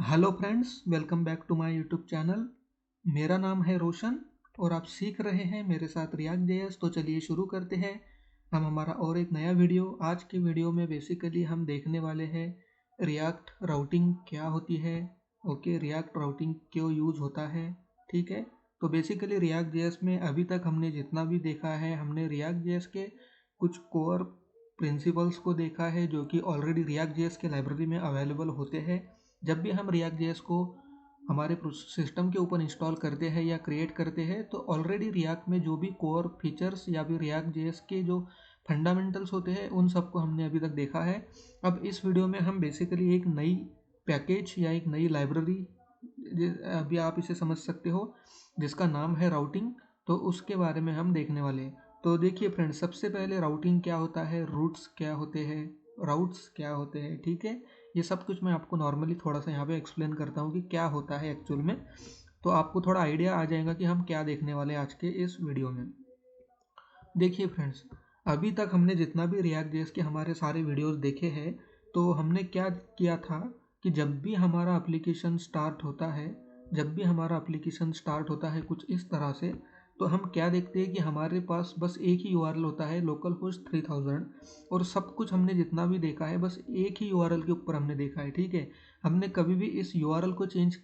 Hello friends, welcome back to my YouTube channel. मेरा नाम है रोशन और आप सीख रहे हैं मेरे साथ रिएक्ट जेएस। तो चलिए शुरू करते हैं हम हमारा और एक नया वीडियो। आज के वीडियो में बेसिकली हम देखने वाले हैं रिएक्ट राउटिंग क्या होती है। ओके, रिएक्ट राउटिंग क्यों यूज़ होता है, ठीक है। तो बेसिकली रिएक्ट जेएस में अभी तक हमने जितना भी देखा है, हमने रिएक्ट जेएस के कुछ कोर प्रिंसिपल्स को देखा है जो कि ऑलरेडी रिएक्ट जेएस के लाइब्रेरी में अवेलेबल होते हैं। जब भी हम रिएक्ट जेएस को हमारे सिस्टम के ऊपर इंस्टॉल करते हैं या क्रिएट करते हैं तो ऑलरेडी रिएक्ट में जो भी कोर फीचर्स या फिर रिएक्ट जेएस के जो फंडामेंटल्स होते हैं उन सबको हमने अभी तक देखा है। अब इस वीडियो में हम बेसिकली एक नई पैकेज या एक नई लाइब्रेरी, अभी आप इसे समझ सकते हो, जिसका नाम है राउटिंग, तो उसके बारे में हम देखने वाले हैं। तो देखिए फ्रेंड्स, सबसे पहले राउटिंग क्या होता है, रूट्स क्या होते हैं, राउट्स क्या होते हैं, ठीक है। ये सब कुछ मैं आपको नॉर्मली थोड़ा सा यहाँ पे एक्सप्लेन करता हूँ कि क्या होता है एक्चुअल में, तो आपको थोड़ा आइडिया आ जाएगा कि हम क्या देखने वाले हैं आज के इस वीडियो में। देखिए फ्रेंड्स, अभी तक हमने जितना भी रिएक्ट जेएस के हमारे सारे वीडियोस देखे हैं, तो हमने क्या किया था कि जब भी हमारा एप्लीकेशन स्टार्ट होता है, कुछ इस तरह से, तो हम क्या देखते हैं कि हमारे पास बस एक ही यूआरएल होता है, लोकल होस्ट 3000, और सब कुछ हमने जितना भी देखा है बस एक ही यूआरएल के ऊपर हमने देखा है, ठीक है। हमने कभी भी इस यूआरएल को चेंज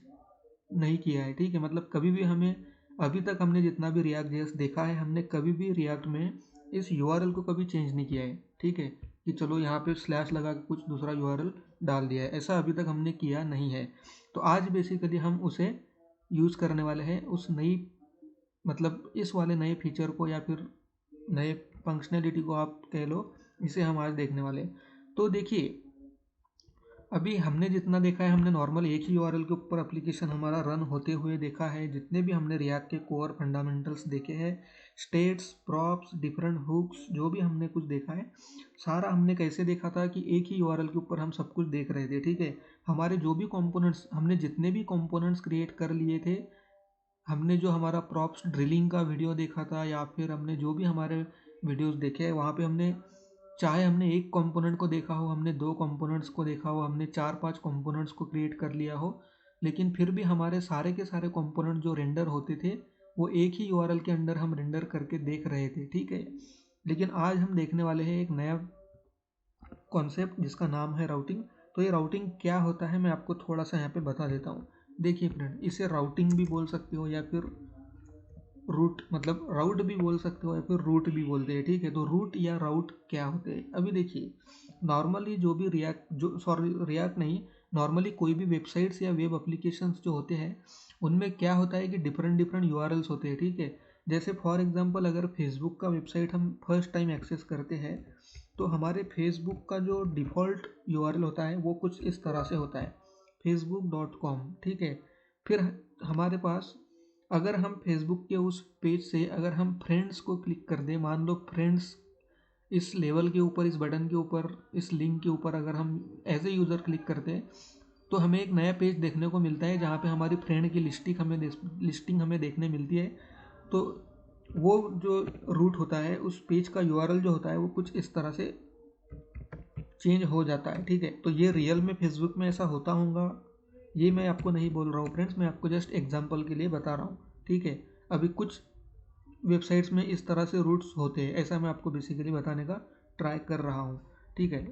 नहीं किया है, ठीक है। मतलब कभी भी हमें, अभी तक हमने जितना भी रिएक्ट जेएस देखा है, हमने कभी भी रिएक्ट में इस यूआरएल को कभी चेंज नहीं किया है, ठीक है, कि चलो यहाँ पे स्लैश लगा के कुछ दूसरा यूआरएल डाल दिया है, ऐसा अभी तक हमने किया नहीं है। तो आज बेसिकली हम उसे यूज़ करने वाले हैं, उस नई, मतलब इस वाले नए फीचर को या फिर नए फंक्शनैलिटी को आप कह लो, इसे हम आज देखने वाले हैं। तो देखिए, अभी हमने जितना देखा है, हमने नॉर्मल एक ही यूआरएल के ऊपर एप्लीकेशन हमारा रन होते हुए देखा है। जितने भी हमने रिएक्ट के कोर फंडामेंटल्स देखे हैं, स्टेट्स, प्रॉप्स, डिफरेंट हुक्स, जो भी हमने कुछ देखा है, सारा हमने कैसे देखा था कि एक ही यूआरएल के ऊपर हम सब कुछ देख रहे थे, ठीक है। हमारे जो भी कंपोनेंट्स, हमने जितने भी कंपोनेंट्स क्रिएट कर लिए थे, हमने जो हमारा प्रॉप्स ड्रिलिंग का वीडियो देखा था, या फिर हमने जो भी हमारे वीडियोस देखे हैं, वहाँ पे हमने, चाहे हमने एक कंपोनेंट को देखा हो, हमने दो कंपोनेंट्स को देखा हो, हमने 4-5 कंपोनेंट्स को क्रिएट कर लिया हो, लेकिन फिर भी हमारे सारे के सारे कंपोनेंट जो रेंडर होते थे वो एक ही यूआरएल के अंदर हम रेंडर करके देख रहे थे, ठीक है। लेकिन आज हम देखने वाले हैं एक नया कॉन्सेप्ट जिसका नाम है राउटिंग। तो ये राउटिंग क्या होता है मैं आपको थोड़ा सा यहाँ पे बता देता हूँ। देखिए फ्रेंड, इसे राउटिंग भी बोल सकते हो या फिर रूट, मतलब राउट भी बोल सकते हो या फिर रूट भी बोलते हैं, ठीक है। तो रूट या राउट क्या होते हैं, अभी देखिए, नॉर्मली जो भी रिएक्ट नहीं, नॉर्मली कोई भी वेबसाइट्स या वेब एप्लीकेशंस जो होते हैं, उनमें क्या होता है कि डिफरेंट डिफरेंट यूआरएल्स होते हैं, ठीक है। जैसे फॉर एग्जांपल, अगर फेसबुक का वेबसाइट हम फर्स्ट टाइम एक्सेस करते हैं, तो हमारे फेसबुक का जो डिफ़ॉल्ट यूआरएल होता है वो कुछ इस तरह से होता है, facebook.com, ठीक है। फिर हमारे पास, अगर हम फेसबुक के उस पेज से अगर हम फ्रेंड्स को क्लिक कर दें, मान लो फ्रेंड्स, इस लेवल के ऊपर, इस बटन के ऊपर, इस लिंक के ऊपर अगर हम एज ए यूज़र क्लिक करते हैं, तो हमें एक नया पेज देखने को मिलता है जहाँ पे हमारी फ्रेंड की लिस्टिंग हमें देखने मिलती है। तो वो जो रूट होता है, उस पेज का यूआरएल जो होता है वो कुछ इस तरह से चेंज हो जाता है, ठीक है। तो ये रियल में फेसबुक में ऐसा होता होगा, ये मैं आपको नहीं बोल रहा हूँ फ्रेंड्स, मैं आपको जस्ट एग्जांपल के लिए बता रहा हूँ, ठीक है। अभी कुछ वेबसाइट्स में इस तरह से रूट्स होते हैं, ऐसा मैं आपको बेसिकली बताने का ट्राई कर रहा हूँ, ठीक है।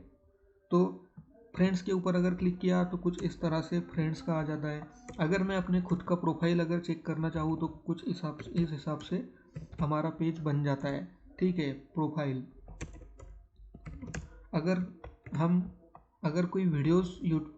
तो फ्रेंड्स के ऊपर अगर क्लिक किया तो कुछ इस तरह से फ्रेंड्स का आ जाता है। अगर मैं अपने खुद का प्रोफाइल अगर चेक करना चाहूँ तो कुछ इस हिसाब से हमारा पेज बन जाता है, ठीक है, प्रोफाइल। अगर हम, अगर कोई वीडियोस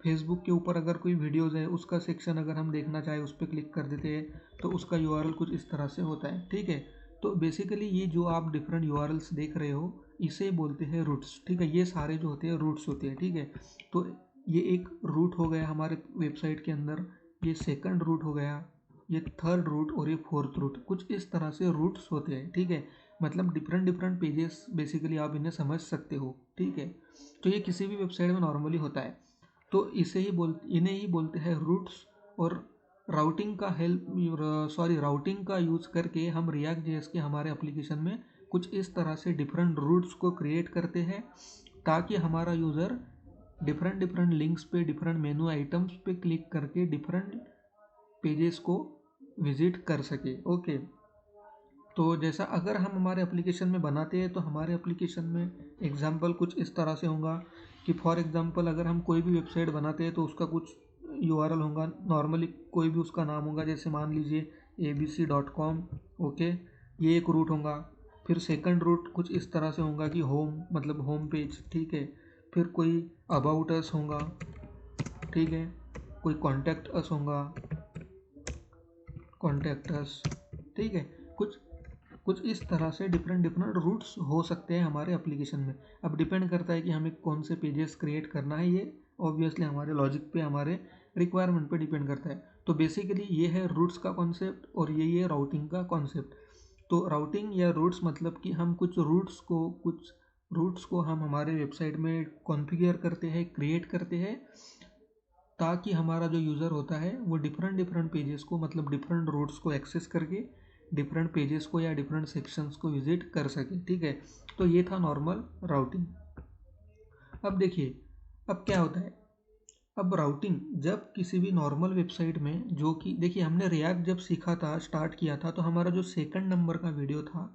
फेसबुक के ऊपर अगर कोई वीडियोस है, उसका सेक्शन अगर हम देखना चाहे, उस पर क्लिक कर देते हैं तो उसका यूआरएल कुछ इस तरह से होता है, ठीक है। तो बेसिकली ये जो आप डिफरेंट यूआरएल्स देख रहे हो, इसे बोलते हैं रूट्स, ठीक है। ये सारे जो होते हैं रूट्स होते हैं, ठीक है। तो ये एक रूट हो गया हमारे वेबसाइट के अंदर, ये सेकंड रूट हो गया, ये थर्ड रूट, और ये फोर्थ रूट, कुछ इस तरह से रूट्स होते हैं, ठीक है। मतलब डिफरेंट डिफरेंट पेजेस बेसिकली आप इन्हें समझ सकते हो, ठीक है। तो ये किसी भी वेबसाइट में नॉर्मली होता है। तो इन्हें ही बोलते हैं रूट्स। और राउटिंग का यूज़ करके हम रिएक्ट जेएस के हमारे एप्लीकेशन में कुछ इस तरह से डिफरेंट रूट्स को क्रिएट करते हैं, ताकि हमारा यूज़र डिफरेंट डिफरेंट लिंक्स पे, डिफरेंट मेनू आइटम्स पे क्लिक करके डिफरेंट पेजेस को विजिट कर सके। ओके, तो जैसा अगर हम हमारे एप्लीकेशन में बनाते हैं तो हमारे एप्लीकेशन में एग्जांपल कुछ इस तरह से होगा कि फॉर एग्जांपल अगर हम कोई भी वेबसाइट बनाते हैं तो उसका कुछ यूआरएल होगा, नॉर्मली कोई भी उसका नाम होगा, जैसे मान लीजिए abc.com। ओके, ये एक रूट होगा। फिर सेकंड रूट कुछ इस तरह से होगा कि होम मतलब होम पेज, ठीक है। फिर कोई अबाउट अस होगा, ठीक है। कोई कॉन्टैक्ट अस होगा, कॉन्टैक्ट अस, ठीक है। कुछ कुछ इस तरह से डिफरेंट डिफरेंट रूट्स हो सकते हैं हमारे एप्लीकेशन में। अब डिपेंड करता है कि हमें कौन से पेजेस क्रिएट करना है, ये ऑब्वियसली हमारे लॉजिक पे, हमारे रिक्वायरमेंट पे डिपेंड करता है। तो बेसिकली ये है रूट्स का कॉन्सेप्ट और ये राउटिंग का कॉन्सेप्ट। तो राउटिंग या रूट्स मतलब कि हम कुछ रूट्स को हम हमारे वेबसाइट में कॉन्फ़िगर करते हैं, क्रिएट करते हैं, ताकि हमारा जो यूज़र होता है वो डिफरेंट डिफरेंट पेजेस को मतलब डिफरेंट रूट्स को एक्सेस करके डिफरेंट पेजेस को या डिफरेंट सेक्शंस को विजिट कर सके, ठीक है। तो ये था नॉर्मल राउटिंग। अब देखिए अब क्या होता है। अब राउटिंग जब किसी भी नॉर्मल वेबसाइट में, जो कि देखिए हमने रिएक्ट जब सीखा था, स्टार्ट किया था, तो हमारा जो सेकंड नंबर का वीडियो था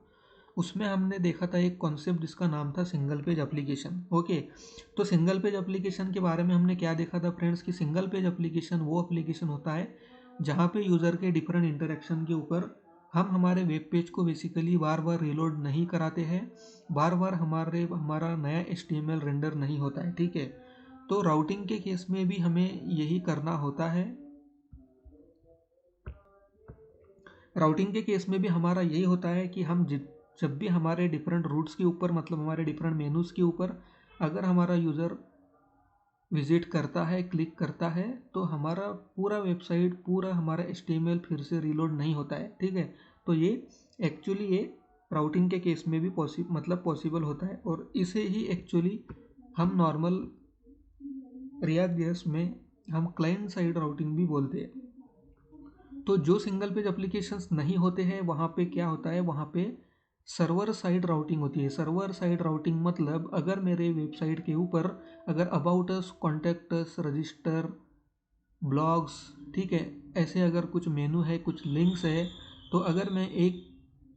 उसमें हमने देखा था एक कॉन्सेप्ट जिसका नाम था सिंगल पेज एप्लीकेशन। ओके, तो सिंगल पेज एप्लीकेशन के बारे में हमने क्या देखा था फ्रेंड्स कि सिंगल पेज एप्लीकेशन वो एप्लीकेशन होता है जहाँ पे यूज़र के डिफरेंट इंटरेक्शन के ऊपर हम हमारे वेब पेज को बेसिकली बार बार रिलोड नहीं कराते हैं, बार बार हमारा नया HTML रेंडर नहीं होता है, ठीक है। तो राउटिंग के केस में भी हमें यही करना होता है। राउटिंग के केस में भी हमारा यही होता है कि हम जब भी हमारे डिफरेंट रूट्स के ऊपर मतलब हमारे डिफरेंट मेनूज़ के ऊपर अगर हमारा यूज़र विजिट करता है, क्लिक करता है, तो हमारा पूरा वेबसाइट, पूरा हमारा HTML फिर से रीलोड नहीं होता है, ठीक है। तो ये एक्चुअली ये राउटिंग के केस में भी पॉसिबल होता है, और इसे ही एक्चुअली हम नॉर्मल रिएक्ट जेएस में हम क्लाइंट साइड राउटिंग भी बोलते हैं। तो जो सिंगल पेज एप्लीकेशंस नहीं होते हैं वहाँ पे क्या होता है, वहाँ पे सर्वर साइड राउटिंग होती है। सर्वर साइड राउटिंग मतलब अगर मेरे वेबसाइट के ऊपर अगर about us, contact us, register, blogs, ठीक है, ऐसे अगर कुछ मेनू है, कुछ लिंक्स है, तो अगर मैं एक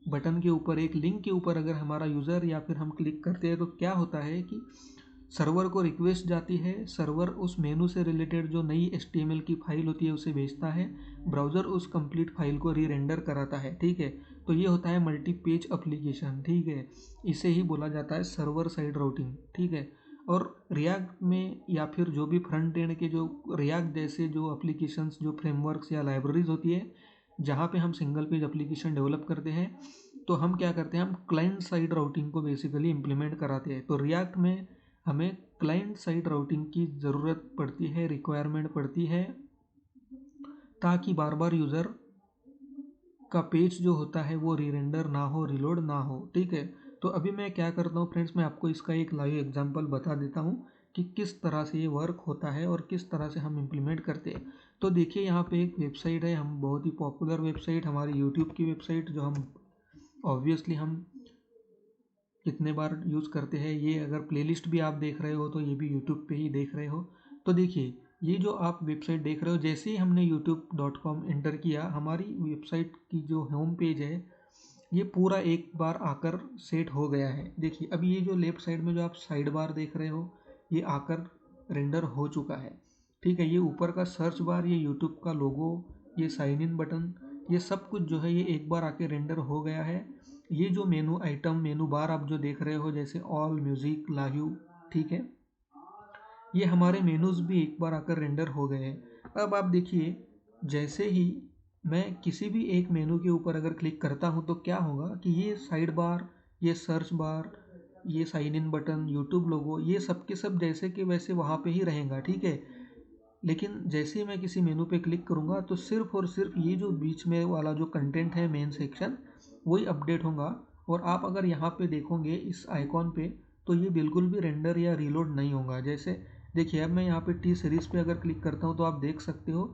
बटन के ऊपर, एक लिंक के ऊपर अगर हमारा यूज़र या फिर हम क्लिक करते हैं तो क्या होता है कि सर्वर को रिक्वेस्ट जाती है, सर्वर उस मेनू से रिलेटेड जो नई HTML की फाइल होती है उसे भेजता है, ब्राउज़र उस कंप्लीट फाइल को री रेंडर कराता है, ठीक है। तो ये होता है मल्टी पेज एप्लीकेशन, ठीक है। इसे ही बोला जाता है सर्वर साइड राउटिंग, ठीक है। और रिएक्ट में या फिर जो भी फ्रंट एंड के जो रिएक्ट जैसे जो एप्लीकेशंस, जो फ्रेमवर्क्स या लाइब्रेरीज होती है जहाँ पे हम सिंगल पेज एप्लीकेशन डेवलप करते हैं, तो हम क्या करते हैं, हम क्लाइंट साइड राउटिंग को बेसिकली इम्प्लीमेंट कराते हैं। तो रिएक्ट में हमें क्लाइंट साइड राउटिंग की ज़रूरत पड़ती है, रिक्वायरमेंट पड़ती है, ताकि बार बार यूज़र का पेज जो होता है वो री रेंडर ना हो, रिलोड ना हो, ठीक है। तो अभी मैं क्या करता हूँ फ्रेंड्स, मैं आपको इसका एक लाइव एग्जांपल बता देता हूँ कि किस तरह से ये वर्क होता है और किस तरह से हम इम्प्लीमेंट करते हैं। तो देखिए यहाँ पे एक वेबसाइट है, हम बहुत ही पॉपुलर वेबसाइट, हमारी यूट्यूब की वेबसाइट, जो हम ऑब्वियसली हम कितने बार यूज़ करते हैं। ये अगर प्लेलिस्ट भी आप देख रहे हो तो ये भी यूट्यूब पे ही देख रहे हो। तो देखिए ये जो आप वेबसाइट देख रहे हो, जैसे ही हमने youtube.com एंटर किया, हमारी वेबसाइट की जो होम पेज है ये पूरा एक बार आकर सेट हो गया है। देखिए अभी ये जो लेफ्ट साइड में जो आप साइड बार देख रहे हो ये आकर रेंडर हो चुका है, ठीक है। ये ऊपर का सर्च बार, ये यूट्यूब का लोगो, ये साइन इन बटन, ये सब कुछ जो है ये एक बार आके रेंडर हो गया है। ये जो मेनू आइटम, मेनू बार आप जो देख रहे हो जैसे ऑल, म्यूज़िक, लाइव, ठीक है, ये हमारे मेनूज़ भी एक बार आकर रेंडर हो गए हैं। अब आप देखिए जैसे ही मैं किसी भी एक मेनू के ऊपर अगर क्लिक करता हूँ तो क्या होगा कि ये साइड बार, ये सर्च बार, ये sign in button, YouTube logo, ये सब के सब जैसे कि वैसे वहाँ पे ही रहेगा, ठीक है। लेकिन जैसे ही मैं किसी मेनू पे क्लिक करूँगा तो सिर्फ और सिर्फ ये जो बीच में वाला जो कंटेंट है, मेन सेक्शन, वही अपडेट होगा। और आप अगर यहाँ पे देखोगे इस आइकॉन पे तो ये बिल्कुल भी रेंडर या रीलोड नहीं होगा। जैसे देखिए अब मैं यहाँ पे टी सीरीज़ पे अगर क्लिक करता हूँ तो आप देख सकते हो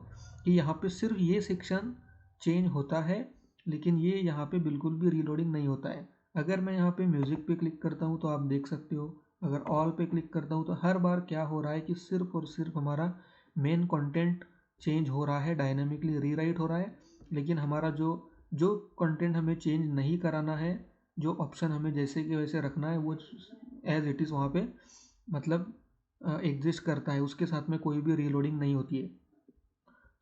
कि यहाँ पे सिर्फ ये सेक्शन चेंज होता है, लेकिन ये यहाँ पे बिल्कुल भी रीलोडिंग नहीं होता है। अगर मैं यहाँ पे म्यूज़िक पे क्लिक करता हूँ तो आप देख सकते हो, अगर ऑल पे क्लिक करता हूँ तो हर बार क्या हो रहा है कि सिर्फ और सिर्फ हमारा मेन कंटेंट चेंज हो रहा है, डायनामिकली रीराइट हो रहा है, लेकिन हमारा जो जो कंटेंट हमें चेंज नहीं कराना है, जो ऑप्शन हमें जैसे कि वैसे रखना है, वो एज इट इज़ वहाँ पे मतलब एग्जिस्ट करता है, उसके साथ में कोई भी रीलोडिंग नहीं होती है।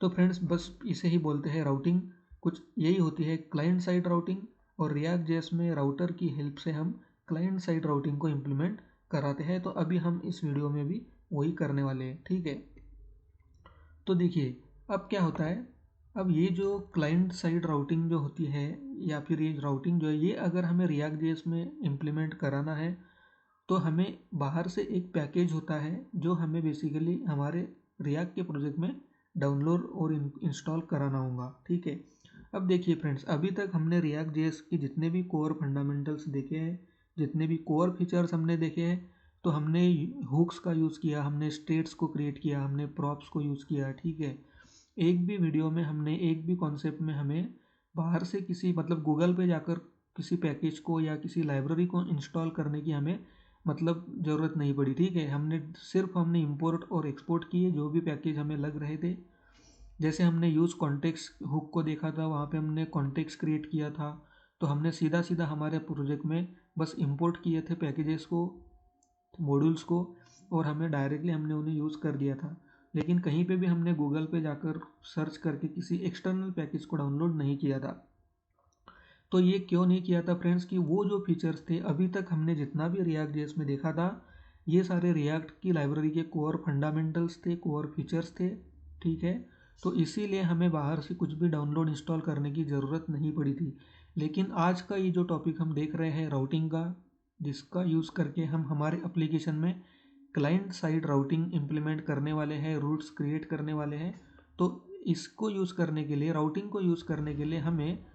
तो फ्रेंड्स बस इसे ही बोलते हैं राउटिंग, कुछ यही होती है क्लाइंट साइड राउटिंग। और रिएक्ट जेएस में राउटर की हेल्प से हम क्लाइंट साइड राउटिंग को इम्प्लीमेंट कराते हैं। तो अभी हम इस वीडियो में भी वही करने वाले हैं, ठीक है। तो देखिए अब क्या होता है, अब ये जो क्लाइंट साइड राउटिंग जो होती है या फिर ये राउटिंग जो है, ये अगर हमें रिएक्ट जेएस में इम्प्लीमेंट कराना है तो हमें बाहर से एक पैकेज होता है जो हमें बेसिकली हमारे रिएक्ट के प्रोजेक्ट में डाउनलोड और इंस्टॉल कराना होगा, ठीक है। अब देखिए फ्रेंड्स, अभी तक हमने रिएक्ट जेएस के जितने भी कोर फंडामेंटल्स देखे हैं, जितने भी कोर फीचर्स हमने देखे हैं, तो हमने हुक्स का यूज़ किया, हमने स्टेट्स को क्रिएट किया, हमने प्रॉप्स को यूज़ किया, ठीक है। एक भी वीडियो में हमने एक भी कॉन्सेप्ट में हमें बाहर से किसी मतलब गूगल पे जाकर किसी पैकेज को या किसी लाइब्रेरी को इंस्टॉल करने की हमें मतलब ज़रूरत नहीं पड़ी, ठीक है। हमने इंपोर्ट और एक्सपोर्ट किए जो भी पैकेज हमें लग रहे थे। जैसे हमने यूज़ कॉन्टेक्स्ट हुक को देखा था, वहाँ पे हमने कॉन्टेक्स्ट क्रिएट किया था, तो हमने सीधा सीधा हमारे प्रोजेक्ट में बस इंपोर्ट किए थे पैकेजेस को, मॉड्यूल्स को, और हमने उन्हें यूज़ कर दिया था। लेकिन कहीं पे भी हमने गूगल पे जाकर सर्च करके किसी एक्सटर्नल पैकेज को डाउनलोड नहीं किया था। तो ये क्यों नहीं किया था फ्रेंड्स, कि वो जो फीचर्स थे अभी तक हमने जितना भी रिएक्ट जेएस में देखा था, ये सारे रिएक्ट की लाइब्रेरी के कोर फंडामेंटल्स थे, कोर फीचर्स थे, ठीक है। तो इसीलिए हमें बाहर से कुछ भी डाउनलोड इंस्टॉल करने की ज़रूरत नहीं पड़ी थी। लेकिन आज का ये जो टॉपिक हम देख रहे हैं राउटिंग का, जिसका यूज़ करके हम हमारे एप्लीकेशन में क्लाइंट साइड राउटिंग इम्प्लीमेंट करने वाले हैं, रूट्स क्रिएट करने वाले हैं। तो इसको यूज़ करने के लिए, राउटिंग को यूज़ करने के लिए हमें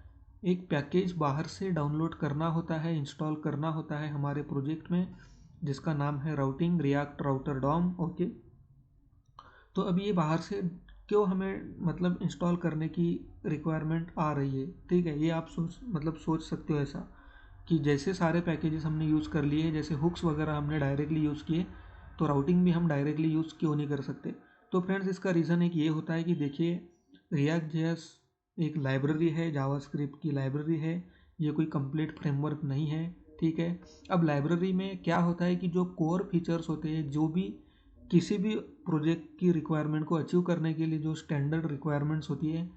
एक पैकेज बाहर से डाउनलोड करना होता है, इंस्टॉल करना होता है हमारे प्रोजेक्ट में, जिसका नाम है routing react router DOM, okay. तो अभी ये बाहर से क्यों हमें मतलब इंस्टॉल करने की रिक्वायरमेंट आ रही है, ठीक है। ये आप सोच सकते हो ऐसा कि जैसे सारे पैकेजेस हमने यूज़ कर लिए, जैसे हुक्स वगैरह हमने डायरेक्टली यूज़ किए, तो राउटिंग भी हम डायरेक्टली यूज़ क्यों नहीं कर सकते। तो फ्रेंड्स इसका रीज़न एक ये होता है कि देखिए रिएक्ट जेएस एक लाइब्रेरी है, जावास्क्रिप्ट की लाइब्रेरी है, ये कोई कंप्लीट फ्रेमवर्क नहीं है, ठीक है। अब लाइब्रेरी में क्या होता है कि जो कोर फीचर्स होते हैं, जो भी किसी भी प्रोजेक्ट की रिक्वायरमेंट को अचीव करने के लिए जो स्टैंडर्ड रिक्वायरमेंट्स होती है,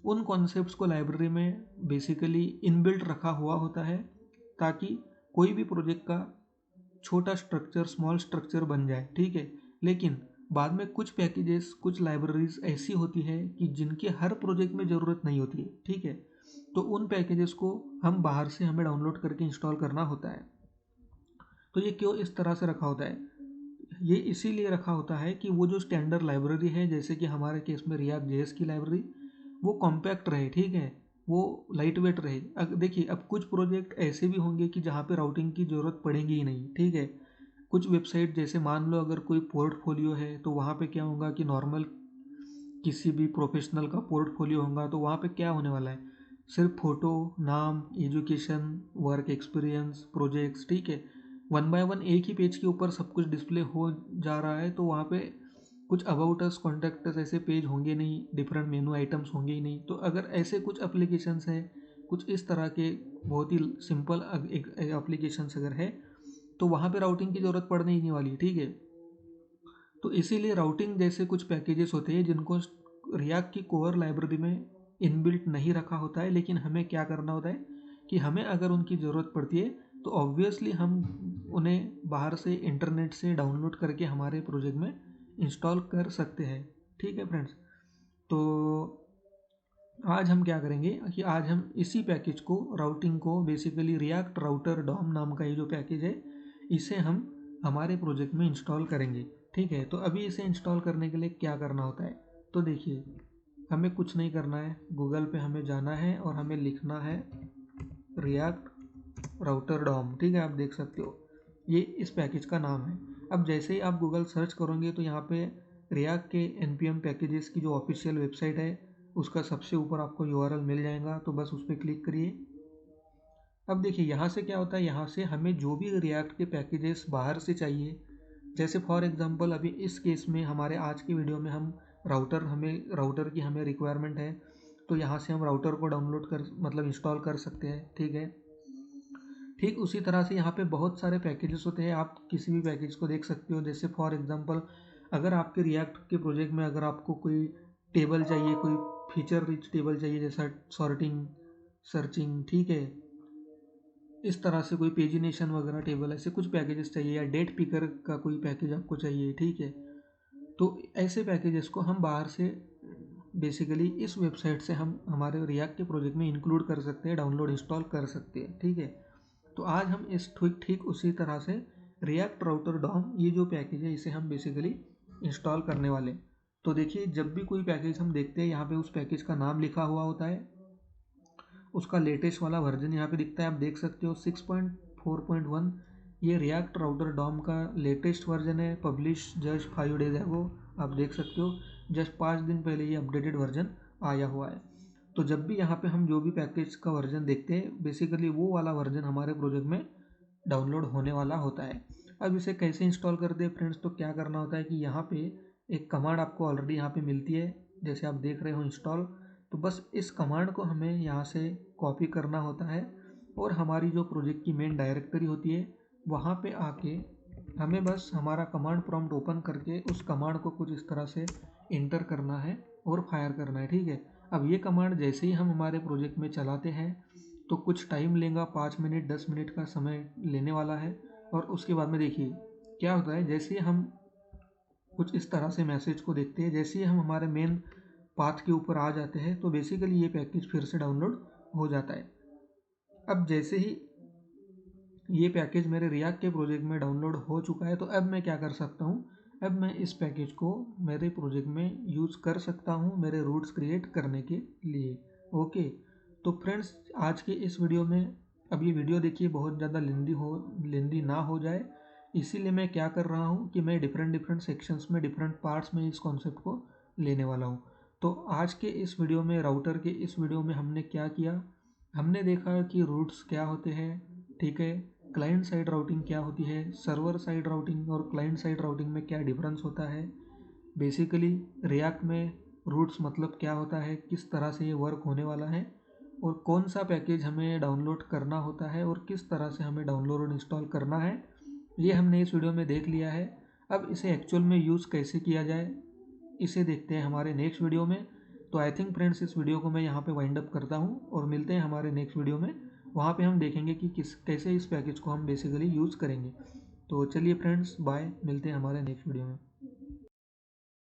उन कॉन्सेप्ट्स को लाइब्रेरी में बेसिकली इनबिल्ट रखा हुआ होता है, ताकि कोई भी प्रोजेक्ट का छोटा स्ट्रक्चर, स्मॉल स्ट्रक्चर बन जाए, ठीक है। लेकिन बाद में कुछ पैकेजेस, कुछ लाइब्रेरीज ऐसी होती है कि जिनकी हर प्रोजेक्ट में ज़रूरत नहीं होती है, ठीक है। तो उन पैकेजेस को हम बाहर से हमें डाउनलोड करके इंस्टॉल करना होता है। तो ये क्यों इस तरह से रखा होता है, ये इसीलिए रखा होता है कि वो जो स्टैंडर्ड लाइब्रेरी है, जैसे कि हमारे केस में रिएक्ट जेएस की लाइब्रेरी, वो कॉम्पैक्ट रहे, ठीक है, वो लाइट वेट रहे। देखिए अब कुछ प्रोजेक्ट ऐसे भी होंगे कि जहाँ पे राउटिंग की ज़रूरत पड़ेगी ही नहीं, ठीक है। कुछ वेबसाइट जैसे मान लो अगर कोई पोर्टफोलियो है, तो वहाँ पे क्या होगा कि नॉर्मल किसी भी प्रोफेशनल का पोर्टफोलियो होगा, तो वहाँ पे क्या होने वाला है, सिर्फ फ़ोटो, नाम, एजुकेशन, वर्क एक्सपीरियंस, प्रोजेक्ट्स, ठीक है, वन बाय वन एक ही पेज के ऊपर सब कुछ डिस्प्ले हो जा रहा है। तो वहाँ पे कुछ अबाउट अस, कॉन्टैक्ट अस ऐसे पेज होंगे नहीं, डिफरेंट मेनू आइटम्स होंगे ही नहीं। तो अगर ऐसे कुछ एप्लीकेशंस हैं, कुछ इस तरह के बहुत ही सिंपल एप्लीकेशंस अगर है, तो वहाँ पे राउटिंग की ज़रूरत पड़ने ही नहीं वाली, ठीक है। तो इसीलिए राउटिंग जैसे कुछ पैकेजेस होते हैं जिनको रिएक्ट की कोर लाइब्रेरी में इनबिल्ट नहीं रखा होता है, लेकिन हमें क्या करना होता है कि हमें अगर उनकी ज़रूरत पड़ती है तो ऑब्वियसली हम उन्हें बाहर से इंटरनेट से डाउनलोड करके हमारे प्रोजेक्ट में इंस्टॉल कर सकते हैं, ठीक है फ्रेंड्स। तो आज हम क्या करेंगे कि आज हम इसी पैकेज को, राउटिंग को, बेसिकली रिएक्ट राउटर डॉम नाम का ये जो पैकेज है, इसे हम हमारे प्रोजेक्ट में इंस्टॉल करेंगे, ठीक है। तो अभी इसे इंस्टॉल करने के लिए क्या करना होता है, तो देखिए हमें कुछ नहीं करना है, गूगल पे हमें जाना है और हमें लिखना है रिएक्ट राउटर डॉम, ठीक है। आप देख सकते हो ये इस पैकेज का नाम है। अब जैसे ही आप गूगल सर्च करोगे तो यहाँ पे रिएक्ट के npm पैकेजेस की जो ऑफिशियल वेबसाइट है, उसका सबसे ऊपर आपको URL मिल जाएगा, तो बस उस पर क्लिक करिए। अब देखिए यहाँ से क्या होता है, यहाँ से हमें जो भी रिएक्ट के पैकेजेस बाहर से चाहिए, जैसे फॉर एग्जांपल अभी इस केस में हमारे आज की वीडियो में हम राउटर की हमें रिक्वायरमेंट है, तो यहाँ से हम राउटर को डाउनलोड कर मतलब इंस्टॉल कर सकते हैं, ठीक है। ठीक उसी तरह से यहाँ पे बहुत सारे पैकेजेस होते हैं, आप किसी भी पैकेज को देख सकते हो। जैसे फॉर एग्जांपल अगर आपके रिएक्ट के प्रोजेक्ट में अगर आपको कोई टेबल चाहिए, कोई फीचर रिच टेबल चाहिए, जैसा सॉर्टिंग, सर्चिंग, ठीक है, इस तरह से कोई पेजिनेशन वगैरह टेबल, ऐसे कुछ पैकेजेस चाहिए, या डेट पिकर का कोई पैकेज आपको चाहिए, ठीक है, तो ऐसे पैकेजेस को हम बाहर से बेसिकली इस वेबसाइट से हम हमारे रिएक्ट के प्रोजेक्ट में इंक्लूड कर सकते हैं, डाउनलोड इंस्टॉल कर सकते हैं, ठीक है। तो आज हम इस ठीक उसी तरह से रिएक्ट राउटर डॉम, ये जो पैकेज है, इसे हम बेसिकली इंस्टॉल करने वाले। तो देखिए जब भी कोई पैकेज हम देखते हैं, यहाँ पे उस पैकेज का नाम लिखा हुआ होता है, उसका लेटेस्ट वाला वर्जन यहाँ पे दिखता है, आप देख सकते हो 6.4.1, ये रिएक्ट राउटर डॉम का लेटेस्ट वर्जन है, पब्लिश जस्ट 5 डेज एगो, आप देख सकते हो जस्ट 5 दिन पहले ये अपडेटेड वर्जन आया हुआ है। तो जब भी यहाँ पे हम जो भी पैकेज का वर्जन देखते हैं, बेसिकली वो वाला वर्जन हमारे प्रोजेक्ट में डाउनलोड होने वाला होता है। अब इसे कैसे इंस्टॉल करते हैं फ्रेंड्स, तो क्या करना होता है कि यहाँ पे एक कमांड आपको ऑलरेडी यहाँ पे मिलती है, जैसे आप देख रहे हो इंस्टॉल, तो बस इस कमांड को हमें यहाँ से कॉपी करना होता है और हमारी जो प्रोजेक्ट की मेन डायरेक्टरी होती है वहाँ पे आके हमें बस हमारा कमांड प्रॉम्प्ट ओपन करके उस कमांड को कुछ इस तरह से इंटर करना है और फायर करना है, ठीक है। अब ये कमांड जैसे ही हम हमारे प्रोजेक्ट में चलाते हैं तो कुछ टाइम लेगा, 5 मिनट 10 मिनट का समय लेने वाला है। और उसके बाद में देखिए क्या होता है, जैसे ही हम कुछ इस तरह से मैसेज को देखते हैं, जैसे ही हम हमारे मेन पाथ के ऊपर आ जाते हैं, तो बेसिकली ये पैकेज फिर से डाउनलोड हो जाता है। अब जैसे ही ये पैकेज मेरे रिएक्ट के प्रोजेक्ट में डाउनलोड हो चुका है, तो अब मैं क्या कर सकता हूँ, अब मैं इस पैकेज को मेरे प्रोजेक्ट में यूज़ कर सकता हूँ मेरे रूट्स क्रिएट करने के लिए। ओके, तो फ्रेंड्स आज के इस वीडियो में, अब ये वीडियो देखिए बहुत ज़्यादा लेंदी ना हो जाए, इसीलिए मैं क्या कर रहा हूँ कि मैं डिफरेंट सेक्शंस में, डिफरेंट पार्ट्स में इस कॉन्सेप्ट को लेने वाला हूँ। तो आज के इस वीडियो में, राउटर के इस वीडियो में हमने क्या किया, हमने देखा कि रूट्स क्या होते हैं, ठीक है, क्लाइंट साइड राउटिंग क्या होती है, सर्वर साइड राउटिंग और क्लाइंट साइड राउटिंग में क्या डिफरेंस होता है, बेसिकली रिएक्ट में रूट्स मतलब क्या होता है, किस तरह से ये वर्क होने वाला है, और कौन सा पैकेज हमें डाउनलोड करना होता है और किस तरह से हमें डाउनलोड और इंस्टॉल करना है, ये हमने इस वीडियो में देख लिया है। अब इसे एक्चुअल में यूज़ कैसे किया जाए, इसे देखते हैं हमारे नेक्स्ट वीडियो में। तो आई थिंक फ्रेंड्स इस वीडियो को मैं यहाँ पे वाइंड अप करता हूँ और मिलते हैं हमारे नेक्स्ट वीडियो में। वहाँ पे हम देखेंगे कि कैसे इस पैकेज को हम बेसिकली यूज़ करेंगे। तो चलिए फ्रेंड्स, बाय, मिलते हैं हमारे नेक्स्ट वीडियो में।